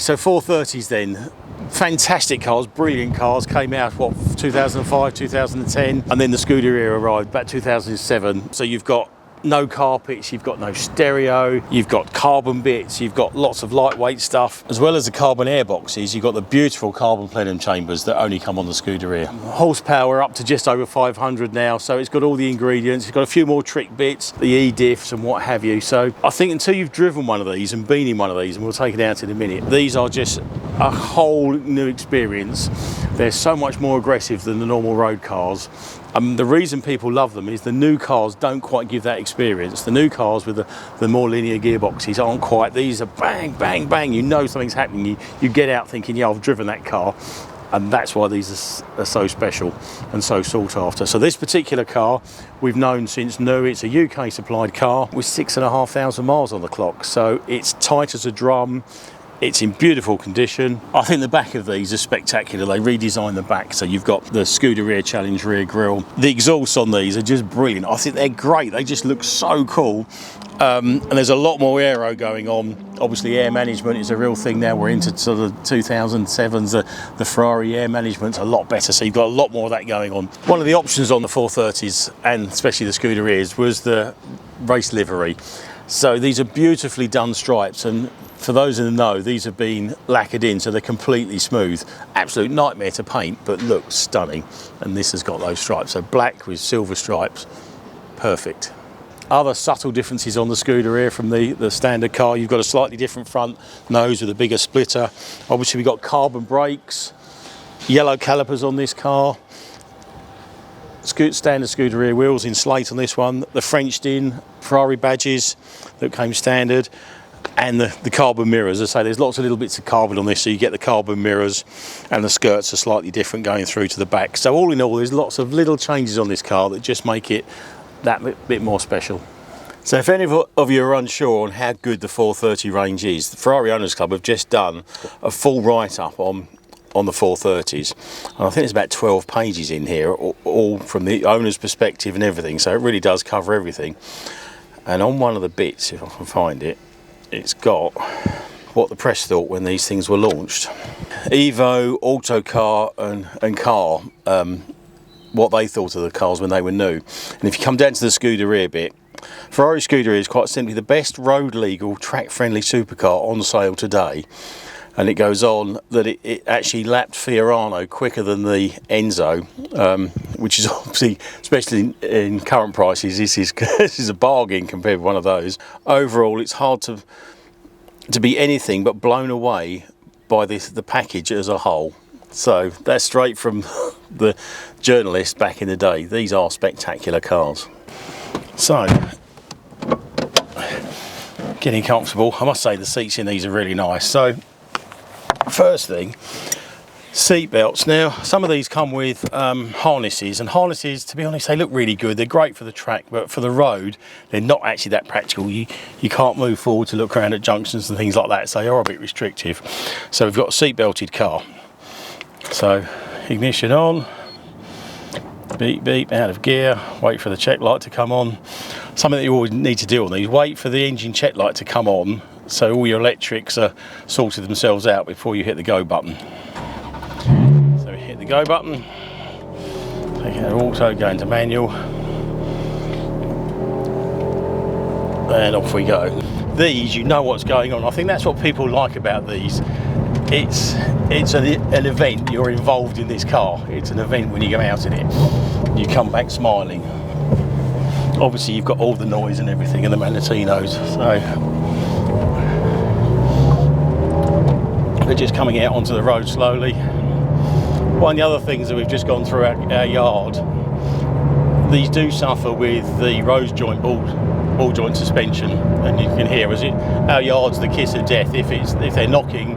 so 430s then. Fantastic cars, brilliant cars, came out, what, 2005, 2010, and then the Scuderia arrived, about 2007. So you've got no carpets, you've got no stereo, you've got carbon bits, you've got lots of lightweight stuff, as well as the carbon air boxes. You've got the beautiful carbon plenum chambers that only come on the Scuderia. Horsepower up to just over 500 now, so it's got all the ingredients. It's got a few more trick bits, the e-diffs and what have you. So I think until you've driven one of these and been in one of these, and we'll take it out in a minute, these are just a whole new experience. They're so much more aggressive than the normal road cars. The reason people love them is the new cars don't quite give that experience. The new cars with the more linear gearboxes aren't quite. These are bang, bang, bang. You know something's happening. You get out thinking, yeah, I've driven that car. And that's why these are so special and so sought after. So this particular car we've known since new. It's a UK supplied car with 6,500 miles on the clock. So it's tight as a drum. It's in beautiful condition. I think the back of these are spectacular. They redesigned the back, so you've got the Scuderia Challenge rear grille. The exhausts on these are just brilliant. I think they're great. They just look so cool. And there's a lot more aero going on. Obviously, air management is a real thing now. We're into sort of 2007s. The Ferrari air management's a lot better, so you've got a lot more of that going on. One of the options on the 430s, and especially the Scuderias, was the race livery. So these are beautifully done stripes, and for those in the know, these have been lacquered in, so they're completely smooth. Absolute nightmare to paint, but looks stunning. And this has got those stripes, so black with silver stripes, perfect. Other subtle differences on the Scuderia from the standard car. You've got a slightly different front nose with a bigger splitter. Obviously, we've got carbon brakes, yellow calipers on this car. Standard Scuderia wheels in slate on this one. The Frenched in Ferrari badges that came standard. And the carbon mirrors. As I say, there's lots of little bits of carbon on this, so you get the carbon mirrors, and the skirts are slightly different going through to the back. So all in all, there's lots of little changes on this car that just make it that bit more special. So if any of you are unsure on how good the 430 range is, the Ferrari Owners Club have just done a full write-up on the 430s, and I think there's about 12 pages in here, all from the owner's perspective and everything, so it really does cover everything. And on one of the bits, if I can find it, it's got what the press thought when these things were launched. Evo, Autocar and Car, what they thought of the cars when they were new. And if you come down to the Scuderia bit, Ferrari Scuderia is quite simply the best road legal, track friendly supercar on sale today. And it goes on that it actually lapped Fiorano quicker than the Enzo, which is obviously, especially in current prices, this is a bargain compared with one of those. Overall, it's hard to be anything but blown away by the package as a whole. So that's straight from the journalist back in the day. These are spectacular cars. So, getting comfortable. I must say the seats in these are really nice. So, first thing, seat belts. Now some of these come with harnesses, and harnesses, to be honest, they look really good. They're great for the track, but for the road they're not actually that practical. You can't move forward to look around at junctions and things like that, so they are a bit restrictive. So we've got a seat belted car. So ignition on, beep beep, out of gear, wait for the check light to come on. Something that you always need to do on these, wait for the engine check light to come on, so all your electrics are sorted themselves out before you hit the go button. So we hit the go button, take out auto, go into manual, and off we go. These, you know what's going on. I think that's what people like about these. It's an event. You're involved in this car. It's an event when you go out in it. You come back smiling. Obviously you've got all the noise and everything and the Manatinos, so we're just coming out onto the road slowly. One of the other things that we've just gone through our yard, these do suffer with the rose joint ball joint suspension, and you can hear our yard's the kiss of death. If they're knocking,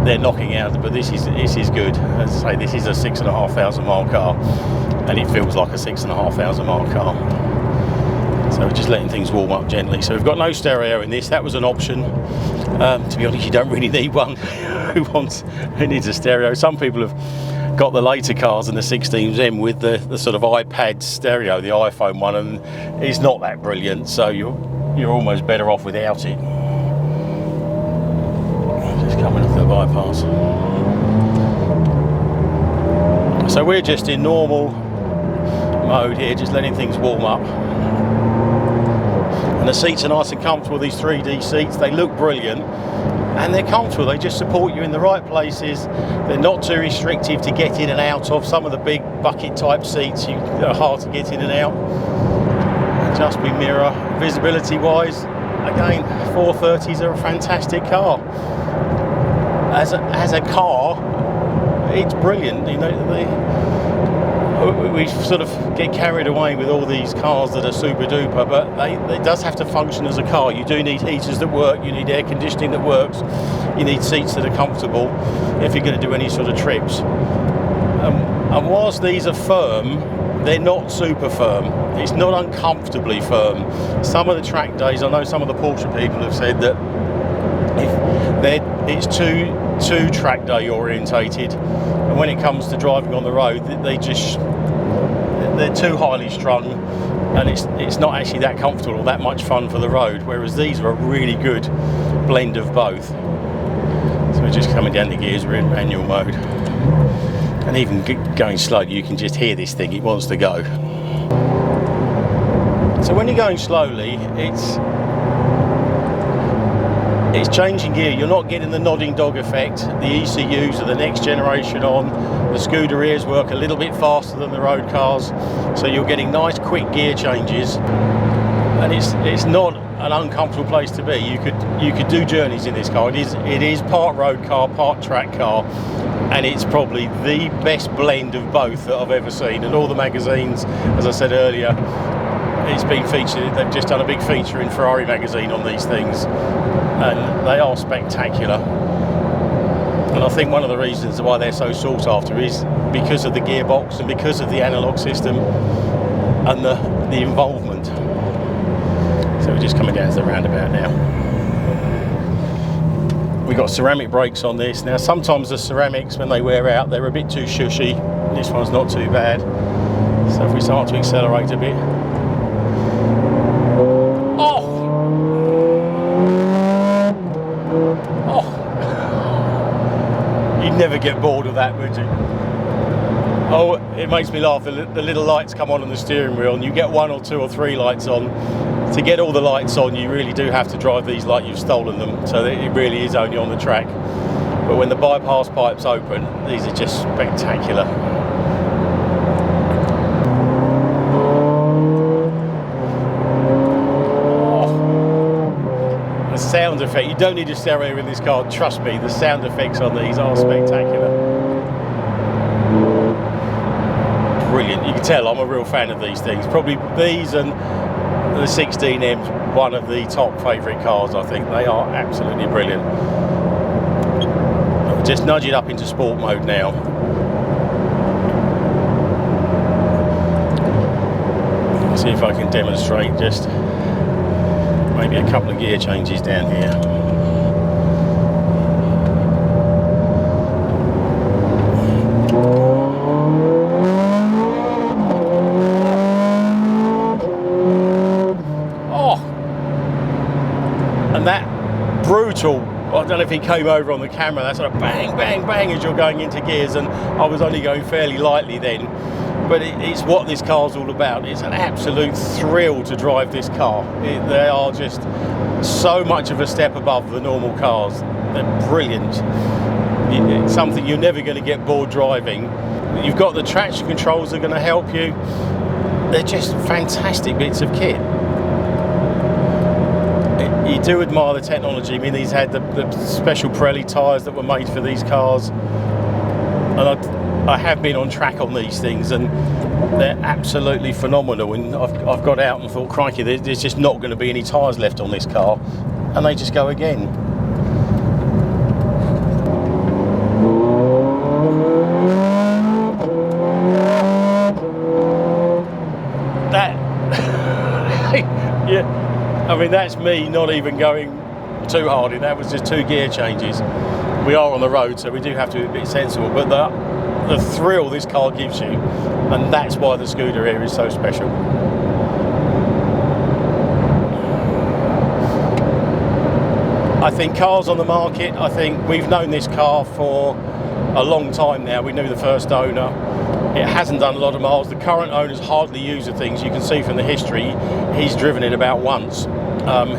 they're knocking out, but this is good. As I say, this is a 6,500 mile car, and it feels like a 6,500 mile car. So we're just letting things warm up gently. So we've got no stereo in this. That was an option. To be honest, you don't really need one. Who needs a stereo? Some people have got the later cars and the 16M with the sort of iPad stereo, the iPhone one, and it's not that brilliant. So you're almost better off without it. Just coming bypass. So we're just in normal mode here, just letting things warm up. And the seats are nice and comfortable, these 3D seats. They look brilliant and they're comfortable. They just support you in the right places. They're not too restrictive to get in and out of. Some of the big bucket type seats are hard to get in and out. Adjust me mirror. Visibility wise, again, 430s are a fantastic car. As a car, it's brilliant. You know, we sort of get carried away with all these cars that are super duper, but it does have to function as a car. You do need heaters that work, you need air conditioning that works, you need seats that are comfortable if you're going to do any sort of trips. And whilst these are firm, they're not super firm. It's not uncomfortably firm. Some of the track days, I know some of the Porsche people have said that it's too track day orientated, and when it comes to driving on the road, they're too highly strung, and it's not actually that comfortable or that much fun for the road. Whereas these are a really good blend of both. So we're just coming down the gears. We're in manual mode, and even going slow, you can just hear this thing. It wants to go. So when you're going slowly, it's changing gear. You're not getting the nodding dog effect. The ECUs are the next generation on. The Scuderias work a little bit faster than the road cars, so you're getting nice quick gear changes, and it's not an uncomfortable place to be. You could do journeys in this car. It is part road car, part track car, and it's probably the best blend of both that I've ever seen. And all the magazines, as I said earlier, it's been featured. They've just done a big feature in Ferrari magazine on these things, and they are spectacular. And I think one of the reasons why they're so sought after is because of the gearbox and because of the analog system and the involvement. So we're just coming down to the roundabout now. We've got ceramic brakes on this. Now sometimes the ceramics, when they wear out, they're a bit too shushy. This one's not too bad. So if we start to accelerate a bit. Never get bored of that, would you? Oh, it makes me laugh. The little lights come on the steering wheel, and you get 1 or 2 or 3 lights on. To get all the lights on, you really do have to drive these like you've stolen them, so that it really is only on the track. But when the bypass pipe's open, these are just spectacular. Sound effect, you don't need a stereo in this car, trust me, the sound effects on these are spectacular. Brilliant. You can tell I'm a real fan of these things. Probably these and the 16M's one of the top favourite cars, I think. They are absolutely brilliant. I'll just nudge it up into sport mode now. See if I can demonstrate just maybe a couple of gear changes down here. Oh, and that brutal, I don't know if he came over on the camera, that sort of bang, bang, bang as you're going into gears, and I was only going fairly lightly then. But it's what this car's all about. It's an absolute thrill to drive this car. They are just so much of a step above the normal cars. They're brilliant. It's something you're never going to get bored driving. You've got the traction controls that are going to help you. They're just fantastic bits of kit. You do admire the technology. I mean, these had the special Pirelli tyres that were made for these cars. And I have been on track on these things, and they're absolutely phenomenal. And I've got out and thought, crikey, there's just not going to be any tyres left on this car, and they just go again. That, yeah, I mean, that's me not even going too hard in. That was just 2 gear changes. We are on the road, so we do have to be a bit sensible, but the thrill this car gives you, and that's why the Scuderia is so special. I think cars on the market, I think we've known this car for a long time now. We knew the first owner. It hasn't done a lot of miles. The current owner's hardly used the things. You can see from the history, he's driven it about once.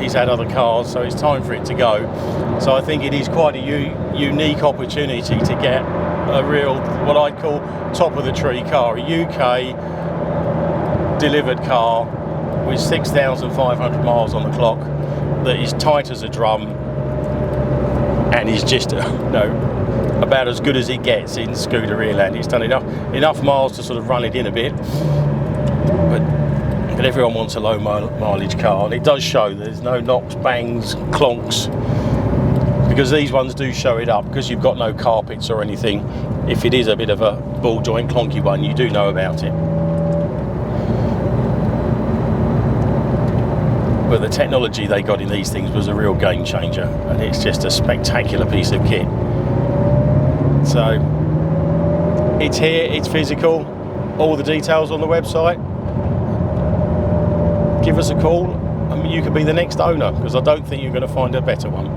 He's had other cars, so it's time for it to go. So I think it is quite a unique opportunity to get a real, what I'd call, top of the tree car, a UK delivered car with 6,500 miles on the clock that is tight as a drum and is just about as good as it gets in Scuderia land. It's done enough miles to sort of run it in a bit, but everyone wants a low mileage car, and it does show. There's no knocks, bangs, clonks, because these ones do show it up, because you've got no carpets or anything. If it is a bit of a ball joint clonky one, you do know about it. But the technology they got in these things was a real game changer, and it's just a spectacular piece of kit. So it's here, it's physical, all the details on the website. Give us a call and you could be the next owner, because I don't think you're going to find a better one.